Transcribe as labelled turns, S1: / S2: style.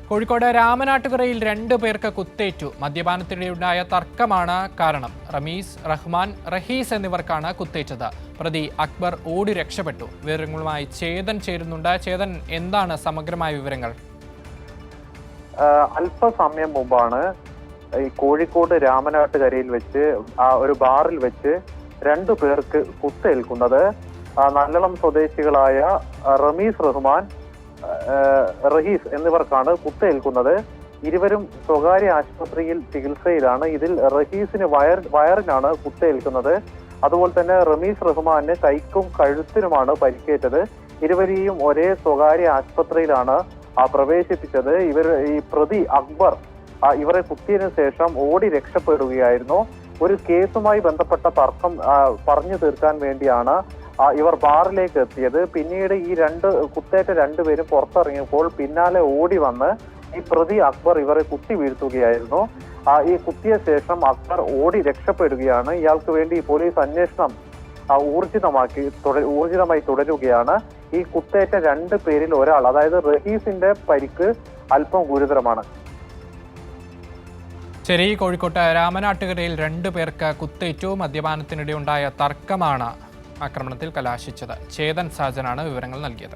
S1: കോഴിക്കോട് രാമനാട്ടുകരയിൽ 2 പേർക്ക് കുത്തേറ്റു. മദ്യപാനത്തിനിടെയുണ്ടായ തർക്കമാണ് കാരണം. റമീസ്, റഹ്മാൻ, റഹീസ് എന്നിവർക്കാണ് കുത്തേറ്റത്. പ്രതി അക്ബർ ഓടി രക്ഷപ്പെട്ടു. വിവരങ്ങളുമായി ചേതൻ ചേരുന്നുണ്ട്. ചേതൻ, എന്താണ് സമഗ്രമായ വിവരങ്ങൾ?
S2: അല്പസമയം മുമ്പാണ് ഈ കോഴിക്കോട് രാമനാട്ടുകരയിൽ വെച്ച് ഒരു ബാറിൽ വെച്ച് 2 പേർക്ക് കുത്തേൽക്കുന്നത്. നല്ലളം സ്വദേശികളായ റമീസ്, റഹ്മാൻ, റഹീസ് എന്നിവർക്കാണ് കുത്തേൽക്കുന്നത്. ഇരുവരും സ്വകാര്യ ആശുപത്രിയിൽ ചികിത്സയിലാണ്. ഇതിൽ റഹീസിന് വയറിനാണ് കുത്തേൽക്കുന്നത്. അതുപോലെ തന്നെ റമീസ്, റഹ്മാന് കൈക്കും കഴുത്തിനുമാണ് പരിക്കേറ്റത്. ഇരുവരെയും ഒരേ സ്വകാര്യ ആശുപത്രിയിലാണ് പ്രവേശിപ്പിച്ചത്. ഈ പ്രതി അക്ബർ ഇവരെ കുത്തിയതിനു ശേഷം ഓടി രക്ഷപ്പെടുകയായിരുന്നു. ഒരു കേസുമായി ബന്ധപ്പെട്ട തർക്കം പറഞ്ഞു തീർക്കാൻ വേണ്ടിയാണ് ഇവർ ബാറിലേക്ക് എത്തിയത്. പിന്നീട് ഈ കുത്തേറ്റ 2 പേരും പുറത്തിറങ്ങിയപ്പോൾ പിന്നാലെ ഓടി വന്ന് ഈ പ്രതി അക്ബർ ഇവരെ കുത്തി വീഴ്ത്തുകയായിരുന്നു. ഈ കുത്തിയ ശേഷം അക്ബർ ഓടി രക്ഷപ്പെടുകയാണ്. ഇയാൾക്ക് വേണ്ടി പോലീസ് അന്വേഷണം ഊർജിതമായി തുടരുകയാണ്. ഈ കുത്തേറ്റ 2 പേരിൽ ഒരാൾ, അതായത് റഹീസിന്റെ പരിക്ക് അല്പം ഗുരുതരമാണ്.
S1: ശരി, കോഴിക്കോട്ട് രാമനാട്ടുകരയിൽ 2 പേർക്ക് കുത്തേറ്റു. മദ്യപാനത്തിനിടെ ഉണ്ടായ തർക്കമാണ് ആക്രമണത്തിൽ കലാശിച്ചത്. ചേതൻ സാജനാണ് വിവരങ്ങൾ നൽകിയത്.